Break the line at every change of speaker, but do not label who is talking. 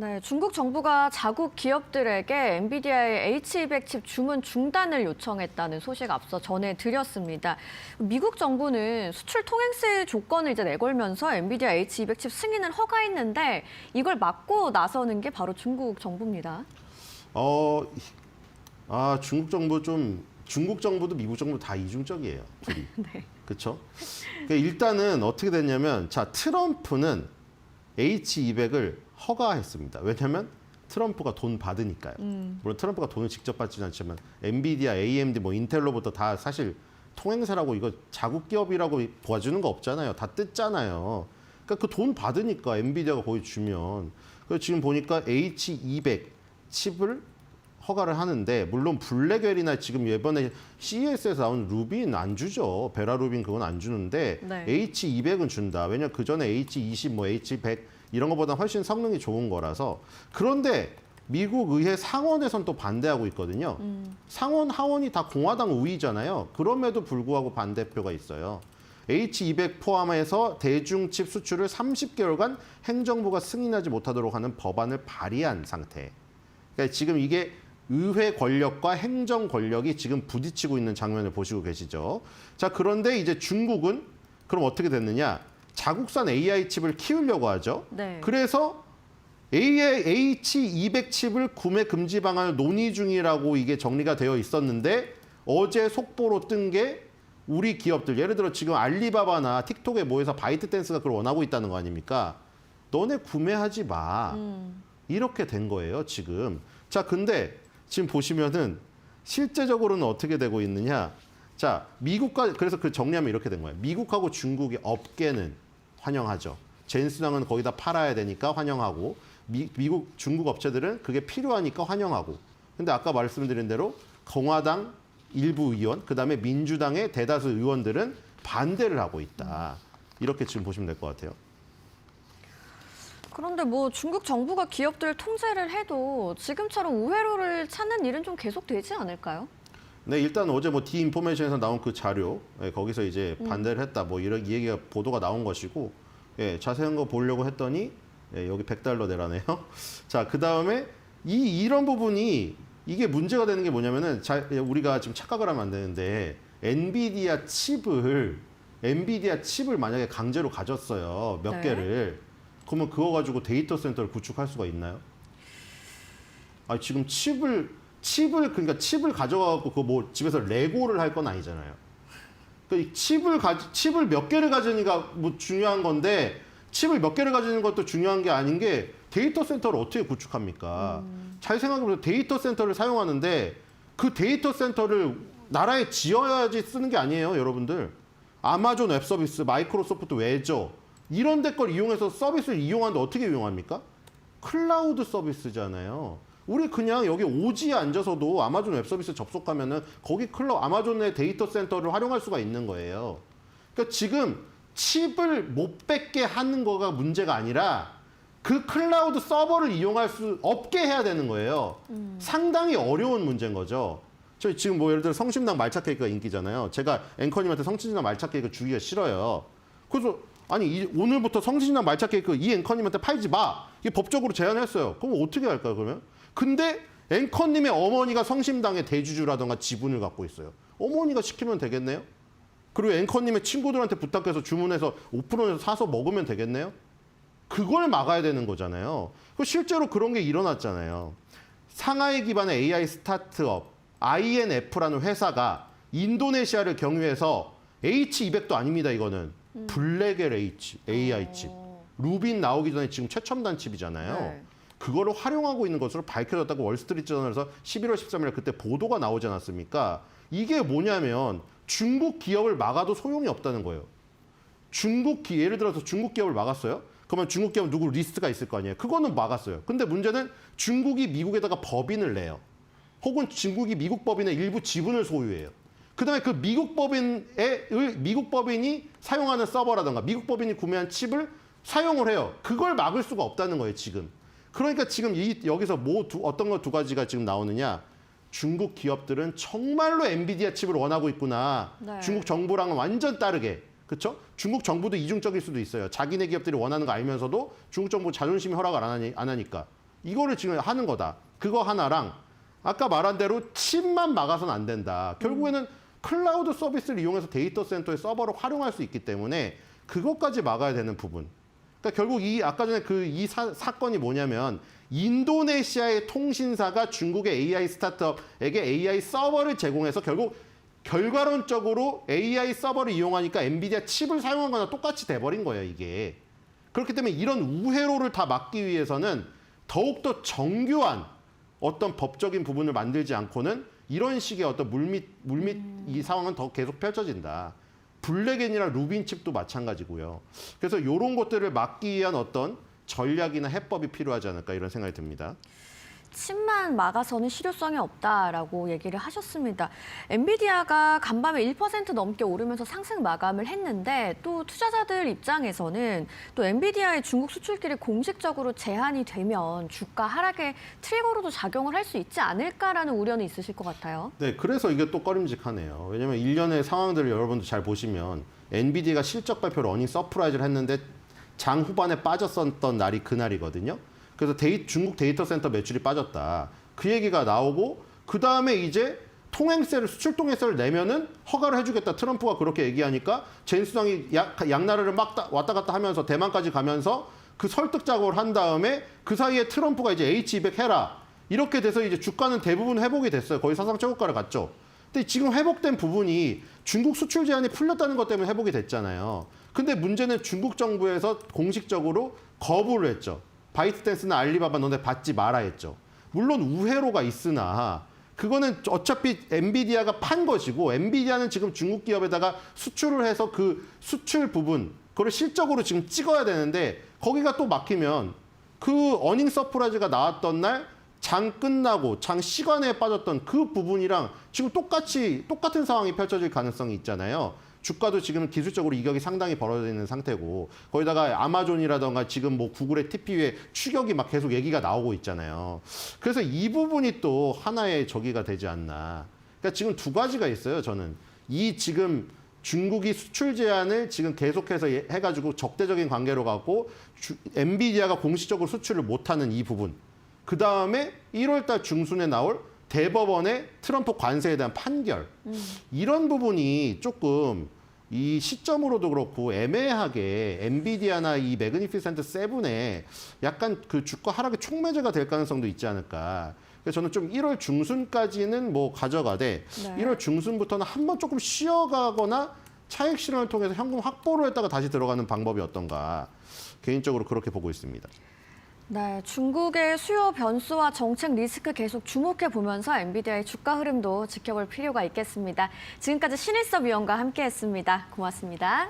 네, 중국 정부가 자국 기업들에게 엔비디아의 H200 칩 주문 중단을 요청했다는 소식 앞서 전해드렸습니다. 미국 정부는 수출 통행세 조건을 이제 내걸면서 엔비디아 H200 칩 승인을 허가했는데 이걸 막고 나서는 게 바로 중국 정부입니다.
중국 정부도 미국 정부 다 이중적이에요. 둘이.
네.
그렇죠? 그러니까 일단은 어떻게 됐냐면 자, 트럼프는 H200을 허가했습니다. 왜냐하면 트럼프가 돈 받으니까요. 물론 트럼프가 돈을 직접 받지는 않지만 엔비디아, AMD, 뭐 인텔로부터 다 사실 통행세라고 이거 자국 기업이라고 도와주는 거 없잖아요. 다 뜯잖아요. 그러니까 그 돈 받으니까 엔비디아가 거기 주면. 그래서 지금 보니까 H200 칩을 허가를 하는데 물론 블랙웰이나 지금 이번에 CES에서 나온 루빈 안 주죠. 베라 루빈 그건 안 주는데
네.
H200은 준다. 왜냐면 그 전에 H20, 뭐 H100 이런 것보다 훨씬 성능이 좋은 거라서. 그런데 미국 의회 상원에선 또 반대하고 있거든요. 상원, 하원이 다 공화당 우위잖아요. 그럼에도 불구하고 반대표가 있어요. H200 포함해서 대중칩 수출을 30개월간 행정부가 승인하지 못하도록 하는 법안을 발의한 상태. 그러니까 지금 이게 의회 권력과 행정 권력이 지금 부딪히고 있는 장면을 보시고 계시죠. 자, 그런데 이제 중국은 그럼 어떻게 됐느냐? 자국산 AI 칩을 키우려고 하죠.
네.
그래서 H200 칩을 구매 금지 방안을 논의 중이라고 이게 정리가 되어 있었는데 어제 속보로 뜬 게 우리 기업들, 예를 들어 지금 알리바바나 틱톡에 모여서 바이트댄스가 그걸 원하고 있다는 거 아닙니까? 너네 구매하지 마. 이렇게 된 거예요, 지금. 자, 근데 지금 보시면은 실제적으로는 어떻게 되고 있느냐. 자, 미국과, 그래서 그 정리하면 이렇게 된 거예요. 미국하고 중국의 업계는 환영하죠. 젠슨왕은 거기다 팔아야 되니까 환영하고, 미국, 중국 업체들은 그게 필요하니까 환영하고. 근데 아까 말씀드린 대로 공화당 일부 의원, 그다음에 민주당의 대다수 의원들은 반대를 하고 있다. 이렇게 지금 보시면 될 것 같아요.
그런데 뭐 중국 정부가 기업들 통제를 해도 지금처럼 우회로를 찾는 일은 좀 계속되지 않을까요?
네, 일단 어제 뭐 디인포메이션에서 나온 그 자료, 거기서 이제 반대를 했다, 뭐 이런 이 얘기가 보도가 나온 것이고, 자세한 거 보려고 했더니 여기 $100 내라네요. 자, 그 다음에 이런 부분이 이게 문제가 되는 게 뭐냐면은 우리가 지금 착각을 하면 안 되는데 엔비디아 칩을 만약에 강제로 가졌어요, 몇
네.
개를. 그러면 그거 가지고 데이터 센터를 구축할 수가 있나요? 아, 지금 칩을 가져가고 그 뭐 집에서 레고를 할 건 아니잖아요. 그 칩을 몇 개를 가지니까 뭐 중요한 건데 칩을 몇 개를 가지는 것도 중요한 게 아닌 게 데이터 센터를 어떻게 구축합니까? 잘 생각해보면 데이터 센터를 사용하는데 그 데이터 센터를 나라에 지어야지 쓰는 게 아니에요, 여러분들. 아마존 웹 서비스, 마이크로소프트 외저 이런 데 걸 이용해서 서비스를 이용하는데 어떻게 이용합니까? 클라우드 서비스잖아요. 우리 그냥 여기 오지에 앉아서도 아마존 웹 서비스 접속하면은 거기 아마존의 데이터 센터를 활용할 수가 있는 거예요. 그러니까 지금 칩을 못 뺏게 하는 거가 문제가 아니라 그 클라우드 서버를 이용할 수 없게 해야 되는 거예요. 상당히 어려운 문제인 거죠. 저희 지금 뭐 예를 들어 성심당 말차 케이크가 인기잖아요. 제가 앵커님한테 성심당 말차 케이크 주기가 싫어요. 그래서 아니 오늘부터 성심당 말차 케이크 이 앵커님한테 팔지 마. 이게 법적으로 제한했어요. 그럼 어떻게 할까요, 그러면? 근데 앵커님의 어머니가 성심당의 대주주라던가 지분을 갖고 있어요. 어머니가 시키면 되겠네요? 그리고 앵커님의 친구들한테 부탁해서 주문해서 5%에서 사서 먹으면 되겠네요? 그걸 막아야 되는 거잖아요. 실제로 그런 게 일어났잖아요. 상하이 기반의 AI 스타트업 INF라는 회사가 인도네시아를 경유해서 H200도 아닙니다, 이거는. 블랙웰 AI 칩. 루빈 나오기 전에 지금 최첨단 칩이잖아요.
네.
그거를 활용하고 있는 것으로 밝혀졌다고 월스트리트저널에서 11월 13일 그때 보도가 나오지 않았습니까? 이게 뭐냐면 중국 기업을 막아도 소용이 없다는 거예요. 예를 들어서 중국 기업을 막았어요? 그러면 중국 기업 누구 리스트가 있을 거 아니에요? 그거는 막았어요. 근데 문제는 중국이 미국에다가 법인을 내요. 혹은 중국이 미국 법인의 일부 지분을 소유해요. 그다음에 그 미국 법인이 사용하는 서버라든가 미국 법인이 구매한 칩을 사용을 해요. 그걸 막을 수가 없다는 거예요, 지금. 그러니까 지금 여기서 어떤 거 두 가지가 지금 나오느냐. 중국 기업들은 정말로 엔비디아 칩을 원하고 있구나.
네.
중국 정부랑은 완전 다르게. 그렇죠? 중국 정부도 이중적일 수도 있어요. 자기네 기업들이 원하는 거 알면서도 중국 정부 자존심이 허락을 안 하니까. 이거를 지금 하는 거다. 그거 하나랑 아까 말한 대로 칩만 막아서는 안 된다. 결국에는 클라우드 서비스를 이용해서 데이터 센터의 서버를 활용할 수 있기 때문에 그것까지 막아야 되는 부분. 그러니까 결국 이 아까 전에 이 사건이 뭐냐면 인도네시아의 통신사가 중국의 AI 스타트업에게 AI 서버를 제공해서 결국 결과론적으로 AI 서버를 이용하니까 엔비디아 칩을 사용한 거나 똑같이 돼버린 거예요, 이게. 그렇기 때문에 이런 우회로를 다 막기 위해서는 더욱더 정교한 어떤 법적인 부분을 만들지 않고는 이런 식의 어떤 물밑 이 상황은 더 계속 펼쳐진다. 블랙엔이나 루빈 칩도 마찬가지고요. 그래서 이런 것들을 막기 위한 어떤 전략이나 해법이 필요하지 않을까 이런 생각이 듭니다.
칩만 막아서는 실효성이 없다라고 얘기를 하셨습니다. 엔비디아가 간밤에 1% 넘게 오르면서 상승 마감을 했는데 또 투자자들 입장에서는 또 엔비디아의 중국 수출길이 공식적으로 제한이 되면 주가 하락의 트리거로도 작용을 할 수 있지 않을까라는 우려는 있으실 것 같아요.
네, 그래서 이게 또 꺼림직하네요. 왜냐하면 일련의 상황들을 여러분도 잘 보시면 엔비디아가 실적 발표를 어닝 서프라이즈를 했는데 장 후반에 빠졌었던 날이 그날이거든요. 그래서 중국 데이터 센터 매출이 빠졌다. 그 얘기가 나오고 그 다음에 이제 수출 통행세를 내면은 허가를 해주겠다. 트럼프가 그렇게 얘기하니까 제인수상이 양나라를 막 왔다 갔다 하면서 대만까지 가면서 그 설득 작업을 한 다음에 그 사이에 트럼프가 이제 H200 해라. 이렇게 돼서 이제 주가는 대부분 회복이 됐어요. 거의 사상 최고가를 갔죠. 근데 지금 회복된 부분이 중국 수출 제한이 풀렸다는 것 때문에 회복이 됐잖아요. 근데 문제는 중국 정부에서 공식적으로 거부를 했죠. 바이트댄스나 알리바바 너네 받지 마라 했죠. 물론 우회로가 있으나 그거는 어차피 엔비디아가 판 것이고 엔비디아는 지금 중국 기업에다가 수출을 해서 그 수출 부분 그걸 실적으로 지금 찍어야 되는데 거기가 또 막히면 그 어닝 서프라이즈가 나왔던 날 장 끝나고 장 시간에 빠졌던 그 부분이랑 지금 똑같은 상황이 펼쳐질 가능성이 있잖아요. 주가도 지금 기술적으로 이격이 상당히 벌어져 있는 상태고 거기다가 아마존이라던가 지금 뭐 구글의 TPU에 추격이 막 계속 얘기가 나오고 있잖아요. 그래서 이 부분이 또 하나의 저기가 되지 않나. 그러니까 지금 두 가지가 있어요. 저는 이 지금 중국이 수출 제한을 지금 계속해서 해가지고 적대적인 관계로 가고 엔비디아가 공식적으로 수출을 못하는 이 부분. 그 다음에 1월달 중순에 나올 대법원의 트럼프 관세에 대한 판결. 이런 부분이 조금 이 시점으로도 그렇고 애매하게 엔비디아나 이 매그니피센트 7에 약간 그 주가 하락의 촉매제가 될 가능성도 있지 않을까. 그래서 저는 좀 1월 중순까지는 뭐 가져가되
네.
1월 중순부터는 한번 조금 쉬어가거나 차익 실현을 통해서 현금 확보를 했다가 다시 들어가는 방법이 어떤가. 개인적으로 그렇게 보고 있습니다.
네, 중국의 수요 변수와 정책 리스크 계속 주목해 보면서 엔비디아의 주가 흐름도 지켜볼 필요가 있겠습니다. 지금까지 신일섭 위원과 함께했습니다. 고맙습니다.